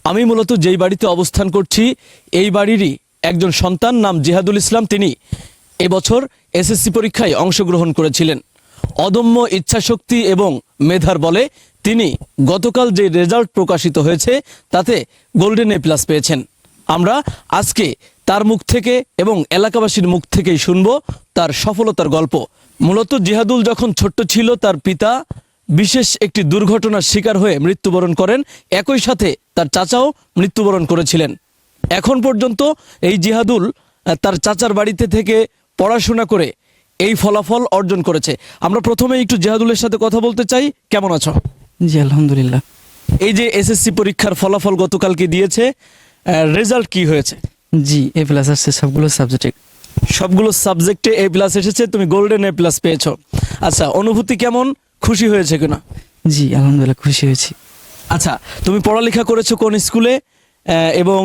আমি মূলত যেই বাড়িতে অবস্থান করছি এই বাড়িরই একজন সন্তান, নাম জিহাদুল ইসলাম। তিনি এবছর এসএসসি পরীক্ষায় অংশগ্রহণ করেছিলেন। অদম্য ইচ্ছাশক্তি এবং মেধার বলে তিনি গতকাল যে রেজাল্ট প্রকাশিত হয়েছে তাতে গোল্ডেন এ প্লাস পেয়েছেন। আমরা আজকে তার মুখ থেকে এবং এলাকাবাসীর মুখ থেকেই শুনবো তার সফলতার গল্প। মূলত জিহাদুল যখন ছোট্ট ছিল তার পিতা বিশেষ একটি দুর্ঘটনার শিকার হয়ে মৃত্যুবরণ করেন। একই সাথে তার চাচাও মৃত্যুবরণ করেছিলেন। এখন পর্যন্ত এই জিহাদুল তার চাচার বাড়িতে থেকে পড়াশোনা করে এই ফলাফল অর্জন করেছে। আমরা প্রথমে একটু জিহাদুলের সাথে কথা বলতে চাই। কেমন আছো? জি আলহামদুলিল্লাহ। এই যে এসএসসি পরীক্ষার ফলাফল গতকালকে দিয়েছে, রেজাল্ট কি হয়েছে? জি এ প্লাস আসছে সবগুলো সাবজেক্টে এ প্লাস এসেছে, তুমি গোল্ডেন এ প্লাস পেয়েছো। আচ্ছা, অনুভূতি কেমন? খুশি হয়েছে কিনা? জি আলহামদুলিল্লাহ খুশি হয়েছি। আচ্ছা, তুমি পড়ালেখা করেছো কোন স্কুলে এবং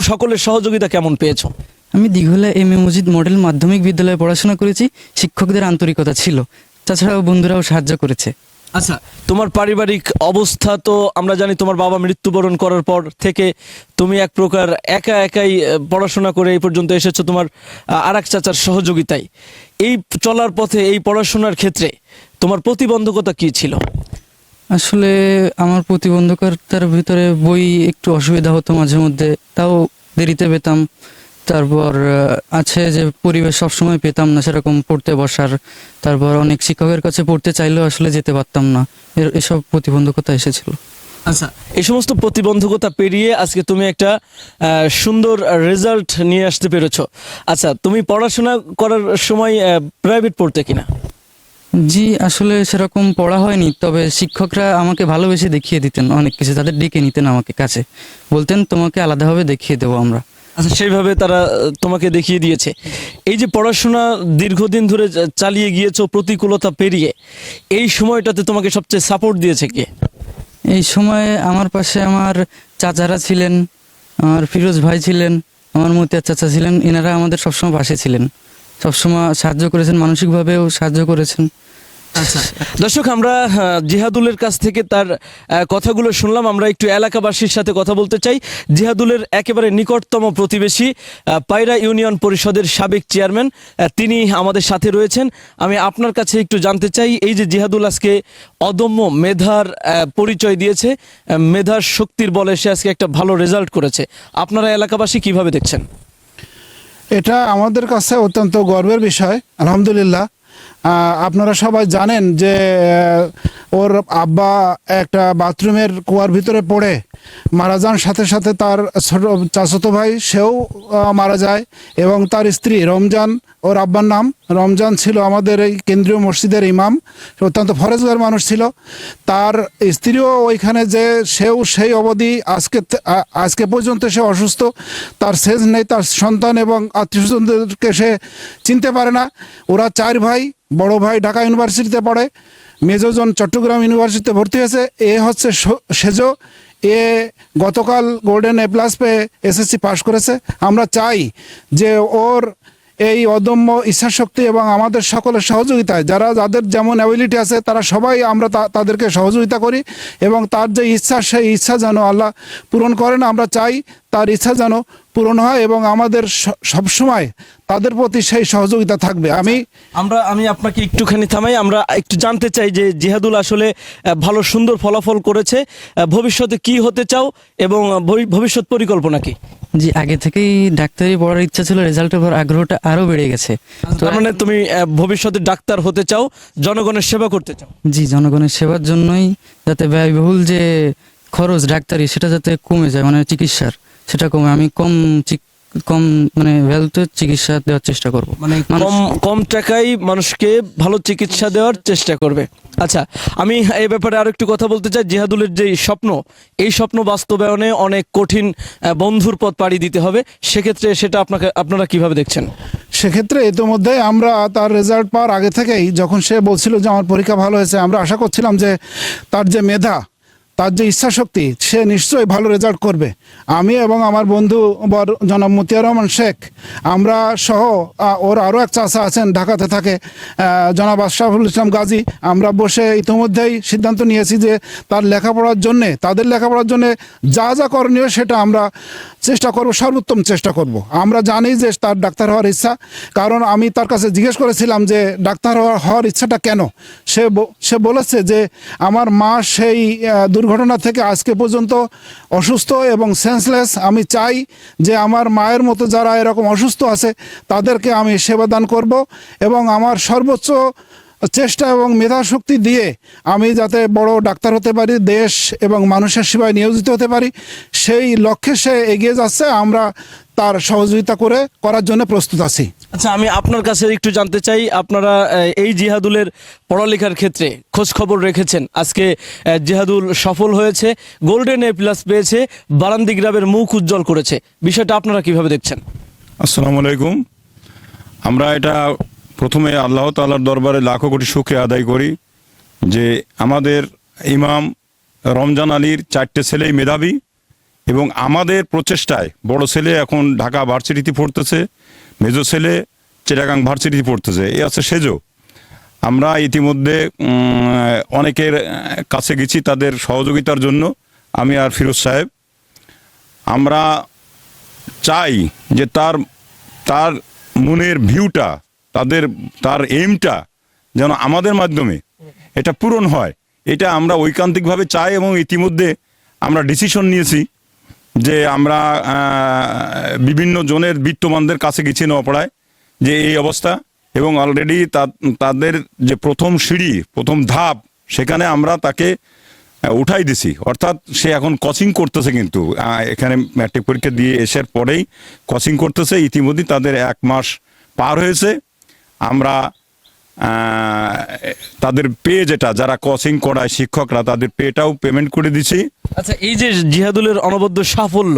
সকলের সহযোগিতা কেমন পেয়েছো? আমি দীঘলা এম এ মজিদ মডেল মাধ্যমিক বিদ্যালয়ে পড়াশোনা করেছি। শিক্ষকদের আন্তরিকতা ছিল, তাছাড়াও বন্ধুরাও সাহায্য করেছে। আচ্ছা, তোমার পারিবারিক অবস্থা তো আমরা জানি, তোমার বাবা মৃত্যুবরণ করার পর থেকে তুমি এক প্রকার একাই পড়াশোনা করে এই পর্যন্ত এসেছো তোমার আরেক চাচার সহযোগিতায়। এই চলার পথে, এই পড়াশোনার ক্ষেত্রে তোমার প্রতিবন্ধকতা কি ছিল? আসলে আমার প্রতিবন্ধকতার ভিতরে বই একটু অসুবিধা হতো মাঝে মধ্যে, তাও দেরিতে পেতাম। তারপর আছে যে পরিবেশ সবসময় পেতাম না সেরকম পড়তে বসার। তারপর অনেক শিক্ষকের কাছে পড়তে চাইলেও আসলে যেতে পারতাম না। এসব প্রতিবন্ধকতা এসেছিল। আচ্ছা, এই সমস্ত প্রতিবন্ধকতা পেরিয়ে আজকে তুমি একটা সুন্দর রেজাল্ট নিয়ে আসতে পেরেছো। আচ্ছা, তুমি পড়াশোনা করার সময় প্রাইভেট পড়তে কিনা? জি আসলে সেরকম পড়া হয়নি, তবে শিক্ষকরা আমাকে ভালোবেসে দেখিয়ে দিতেন অনেক কিছু। তাদের ডেকে নিতেন আমাকে কাছে, বলতেন তোমাকে আলাদাভাবে দেখিয়ে দেবো আমরা। আচ্ছা, সেইভাবে তারা তোমাকে দেখিয়ে দিয়েছে। এই যে পড়াশোনা দীর্ঘদিন ধরে চালিয়ে গিয়েছো প্রতিকূলতা পেরিয়ে, এই সময়টাতে তোমাকে সবচেয়ে সাপোর্ট দিয়েছে কে? এই সময়ে আমার পাশে আমার চাচারা ছিলেন, আমার ফিরোজ ভাই ছিলেন, আমার মতিয়ার চাচা ছিলেন। এনারা আমাদের সবসময় পাশে ছিলেন, সবসময় সাহায্য করেছেন, মানসিকভাবেও সাহায্য করেছেন। আচ্ছা দর্শক, আমরা জিহাদুলের কাছ থেকে তার কথাগুলো শুনলাম। আমরা একটু এলাকাবাসীর সাথে কথা বলতে চাই। জিহাদুলের একেবারে নিকটতম প্রতিবেশী, পায়রা ইউনিয়ন পরিষদের সাবেক চেয়ারম্যান, তিনি আমাদের সাথে রয়েছেন। আমি আপনার কাছে একটু জানতে চাই, এই যে জিহাদুল আজকে অদম্য মেধার পরিচয় দিয়েছে, মেধার শক্তির বলে সে আজকে একটা ভালো রেজাল্ট করেছে, আপনারা এলাকাবাসী কিভাবে দেখছেন? এটা আমাদের কাছে অত্যন্ত গর্বের বিষয়। আলহামদুলিল্লাহ, আপনারা সবাই জানেন যে ওর আব্বা একটা বাথরুমের কুয়ার ভিতরে পড়ে মারা যান, সাথে সাথে তার ছোট চাচাতো ভাই সেও মারা যায়, এবং তার স্ত্রী রমজান, ওর আব্বার নাম রমজান ছিল আমাদের এই কেন্দ্রীয় মসজিদের ইমাম, অত্যন্ত ফরেজগার মানুষ ছিল। তার স্ত্রীও ওইখানে, যে সেও সেই অবধি আজকে পর্যন্ত সে অসুস্থ, তার সেজ নেই, তার সন্তান এবং আত্মীয়স্বজনদেরকে সে চিনতে পারে না। ওরা 4 ভাই, বড় ভাই ঢাকা ইউনিভার্সিটিতে পড়ে, মেজোজন চট্টগ্রাম ইউনিভার্সিটিতে ভর্তি হয়েছে। এ হচ্ছে সেজো, এ গতকাল গোল্ডেন এ প্লাস পেয়ে এসএসসি পাশ করেছে। আমরা চাই যে ওর এই অদম্য ইচ্ছাশক্তি এবং আমাদের সকলের সহযোগিতায়, যাদের যেমন অ্যাবিলিটি আছে তারা সবাই আমরা তাদেরকে সহযোগিতা করি, এবং তার যে ইচ্ছা, সেই ইচ্ছা যেন আল্লাহ পূরণ করেন। আমরা চাই তার ইচ্ছা যেন পূরণ হয় এবং আমাদের সবসময় তাদের প্রতি সেই সহযোগিতা থাকবে। আমি আপনাকে একটুখানি থামাই। আমরা একটু জানতে চাই যে জিহাদুল আসলে ভালো সুন্দর ফলাফল করেছে, ভবিষ্যতে কি হতে চাও এবং ভবিষ্যৎ পরিকল্পনা কি? জি আগে থেকেই ডাক্তারি পড়ার ইচ্ছা ছিল, রেজাল্টের পর আগ্রহটা আরো বেড়ে গেছে। তার মানে তুমি ভবিষ্যতে ডাক্তার হতে চাও, জনগণের সেবা করতে চাও? জি, জনগণের সেবার জন্যই, যাতে ব্যয়বহুল যে খরচ ডাক্তারি সেটা যাতে কমে যায়, মানে চিকিৎসার সেটা কমে, আমি কম মানে ভ্যালুতে চিকিৎসা দেওয়ার চেষ্টা করব, মানে কম টাকায় মানুষকে ভালো চিকিৎসা দেওয়ার চেষ্টা করবে। আচ্ছা, আমি এই ব্যাপারে আরো একটু কথা বলতে চাই। জিহাদুলের যে স্বপ্ন, এই স্বপ্ন বাস্তবায়নে অনেক কঠিন বন্ধুর পথ পাড়ি দিতে হবে, সেক্ষেত্রে সেটা আপনারা কিভাবে দেখছেন? সেক্ষেত্রে ইতিমধ্যে আমরা তার রেজাল্ট পাওয়ার আগে থেকেই, যখন সে বলছিল যে আমার পরীক্ষা ভালো হয়েছে, আমরা আশা করছিলাম যে তার যে মেধা, তার যে ইচ্ছা শক্তি, সে নিশ্চয়ই ভালো রেজাল্ট করবে। আমি এবং আমার বন্ধু জনাব মতিয়ার রহমান শেখ, আমরা সহ ওর আরও এক চাচা আছেন ঢাকাতে থাকে, জনাব আশরাফুল ইসলাম গাজী, আমরা বসে ইতিমধ্যেই সিদ্ধান্ত নিয়েছি যে তার লেখাপড়ার জন্যে, তাদের লেখাপড়ার জন্যে যা যা করণীয় সেটা আমরা চেষ্টা করব, সর্বোত্তম চেষ্টা করব। আমরা জানি যে তার ডাক্তার হওয়ার ইচ্ছা, কারণ আমি তার কাছে জিজ্ঞেস করেছিলাম যে ডাক্তার হওয়ার ইচ্ছাটা কেন। সে বলেছে যে আমার মা সেই দুর্ঘটনা থেকে আজকে পর্যন্ত অসুস্থ এবং সেন্সলেস। আমি চাই যে আমার মায়ের মতো যারা এরকম অসুস্থ আছে তাদেরকে আমি সেবাদান করব এবং আমার সর্বোচ্চ চেষ্টা এবং মেধাশক্তি দিয়ে আমি যাতে বড় ডাক্তার হতে পারি, দেশ এবং মানুষের সেবায় নিয়োজিত হতে পারি, সেই লক্ষ্যে সে এগিয়ে যাচ্ছে। আমরা তার সহযোগিতা করার জন্য প্রস্তুত আছি। আচ্ছা, আমি আপনার কাছে একটু জানতে চাই, আপনারা এই জিহাদুলের পড়ালেখার ক্ষেত্রে খোঁজ খবর রেখেছেন। আজকে জিহাদুল সফল হয়েছে, গোল্ডেন A+ পেয়েছে, বারান্দি গ্রামের মুখ উজ্জ্বল করেছে। বিষয়টা আপনারা কিভাবে দেখছেন? আসসালামু আলাইকুম। আমরা এটা প্রথমে আল্লাহ তাআলার দরবারে লাখো কোটি শুকরিয়া আদায় করি যে আমাদের ইমাম রমজান আলীর 4টে ছেলেই মেধাবী এবং আমাদের প্রচেষ্টায় বড় ছেলে এখন ঢাকা ভার্সিটিতে পড়তেছে, মেজো ছেলে চিটাগাং ভার্সিটিতে পড়তেছে, এই আছে সেজো। আমরা ইতিমধ্যে অনেকের কাছে গেছি তাদের সহযোগিতার জন্য, আমি আর ফিরোজ সাহেব। আমরা চাই যে তার মনের ভিউটা, তার এইমটা যেন আমাদের মাধ্যমে এটা পূরণ হয়, এটা আমরা ঐকান্তিকভাবে চাই। এবং ইতিমধ্যে আমরা ডিসিশন নিয়েছি যে আমরা বিভিন্ন জনের বিত্তমানদের কাছে গেছি নওপাড়ায় যে এই অবস্থা, এবং অলরেডি তাদের যে প্রথম সিঁড়ি, প্রথম ধাপ, সেখানে আমরা তাকে উঠাই দিছি। অর্থাৎ সে এখন কোচিং করতেছে, কিন্তু এখানে ম্যাট্রিক পরীক্ষা দিয়ে এসার পরেই কোচিং করতেছে। ইতিমধ্যে তাদের 1 মাস পার হয়েছে। আমরা তাদের পে যেটা, যারা কোচিং করায় শিক্ষকরা, তাদের পেটাও পেমেন্ট করে দিছি। আচ্ছা, এই যে জিহাদুলের অনবদ্য সাফল্য,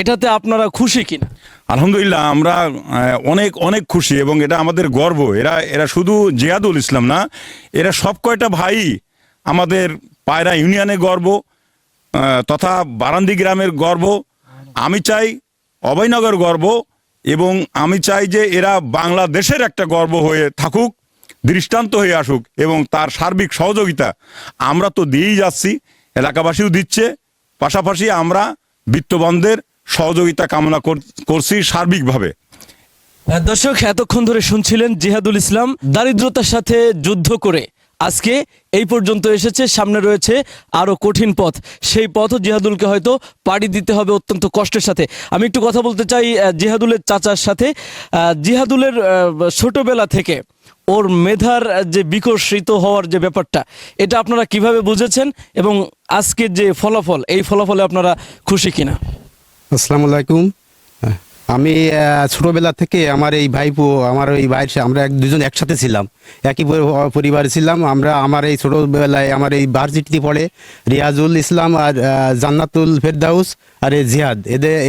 এটাতে আপনারা খুশি কিনা? আলহামদুলিল্লাহ, আমরা অনেক অনেক খুশি এবং এটা আমাদের গর্ব। এরা শুধু জিহাদুল ইসলাম না, এরা সব কয়টা ভাই আমাদের পায়রা ইউনিয়নের গর্ব তথা বারান্দি গ্রামের গর্ব। আমি চাই অভয়নগর গর্ব, এবং আমি চাই যে এরা বাংলাদেশের একটা গর্ব হয়ে থাকুক, দৃষ্টান্ত হয়ে আসুক, এবং তার সার্বিক সহযোগিতা আমরা তো দিয়েই যাচ্ছি, এলাকাবাসীও দিচ্ছে। পাশাপাশি আমরা বিত্তবানদের সহযোগিতা কামনা করছি সার্বিকভাবে। দর্শক, এতক্ষণ ধরে শুনছিলেন জিহাদুল ইসলাম দারিদ্রতার সাথে যুদ্ধ করে আজকে এই পর্যন্ত এসেছে। সামনে রয়েছে আরো কঠিন পথ, সেই পথও জিহাদুলকে হয়তো পাড়ি দিতে হবে অত্যন্ত কষ্টের সাথে। আমি একটু কথা বলতে চাই জিহাদুলের চাচার সাথে। জিহাদুলের ছোটবেলা থেকে ওর মেধার যে বিকশিত হওয়ার যে ব্যাপারটা, এটা আপনারা কিভাবে বুঝেছেন এবং আজকের যে ফলাফল, এই ফলাফলে আপনারা খুশি কিনা? আসসালামু আলাইকুম। আমি ছোটবেলা থেকে আমার এই ভাইপো, আমার এই ভাইয়ের আমরা দুজন একসাথে ছিলাম, একই পরিবারে ছিলাম আমরা। আমার এই ছোটবেলায় আমার এই ভার্সিটিতে পড়ে রিয়াজুল ইসলাম আর জান্নাতুল ফেরদাউস আর এই জিহাদ,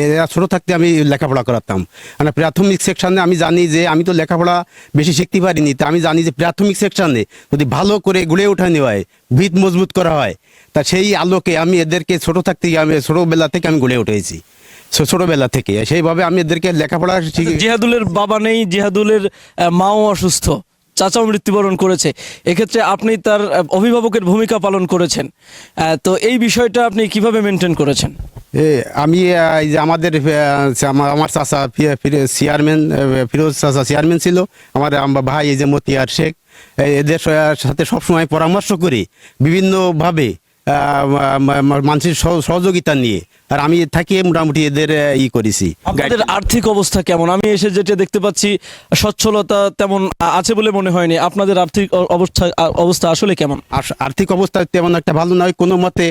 এরা ছোটো থাকতে আমি লেখাপড়া করাতাম। মানে প্রাথমিক সেকশানে আমি জানি যে আমি তো লেখাপড়া বেশি শিখতে পারিনি, তা আমি জানি যে প্রাথমিক সেকশানে যদি ভালো করে গড়ে ওঠানো হয়, ভিত মজবুত করা হয়, তা সেই আলোকে আমি এদেরকে ছোটোবেলা থেকে আমি গড়ে উঠেছি। ছোটবেলা থেকে সেইভাবে আমি এদেরকে লেখাপড়া শিখি। জিহাদুলের বাবা নেই, জিহাদুলের মাও অসুস্থ, চাচাও মৃত্যুবরণ করেছে, এক্ষেত্রে আপনি তার অভিভাবকের ভূমিকা পালন করেছেন, তো এই বিষয়টা আপনি কিভাবে মেনটেন করেছেন? আমি এই যে আমার চাচা চেয়ারম্যান, ফিরোজ চাচা চেয়ারম্যান ছিল, আমার ভাই এই যে মতিয়ার শেখ, এদের সাথে সবসময় পরামর্শ করি বিভিন্নভাবে মানুষের সহযোগিতা নিয়ে, আর আমি থাকি মোটামুটি এদের করেছি। আপনাদের আর্থিক অবস্থা কেমন? আমি এসে যেটা দেখতে পাচ্ছি সচ্ছলতা তেমন আছে বলে মনে হয়নি। আপনাদের আর্থিক অবস্থা আসলে কেমন? আর্থিক অবস্থা তেমন একটা ভালো নয়, কোনো মতে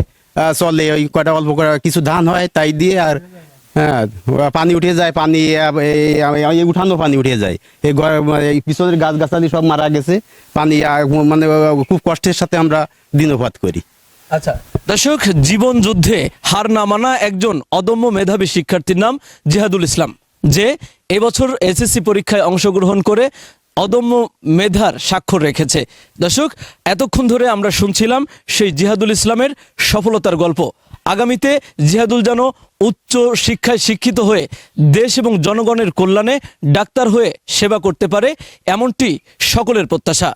চলে। ওই কটা অল্প করে কিছু ধান হয় তাই দিয়ে, আর হ্যাঁ পানি উঠে যায়, পানি উঠানো পানি উঠে যায়, এই পিছনের গাছগাছালি সব মারা গেছে, পানি মানে খুব কষ্টের সাথে আমরা দিনপাত করি। আচ্ছা দর্শক, জীবন যুদ্ধে হার না মানা একজন অদম্য মেধাবী শিক্ষার্থীর নাম জিহাদুল ইসলাম, যে এবছর এসএসসি পরীক্ষায় অংশগ্রহণ করে অদম্য মেধার স্বাক্ষর রেখেছে। দর্শক, এতক্ষণ ধরে আমরা শুনছিলাম সেই জিহাদুল ইসলামের সফলতার গল্প। আগামীতে জিহাদুল যেন উচ্চ শিক্ষায় শিক্ষিত হয়ে দেশ এবং জনগণের কল্যাণে ডাক্তার হয়ে সেবা করতে পারে, এমনটি সকলের প্রত্যাশা।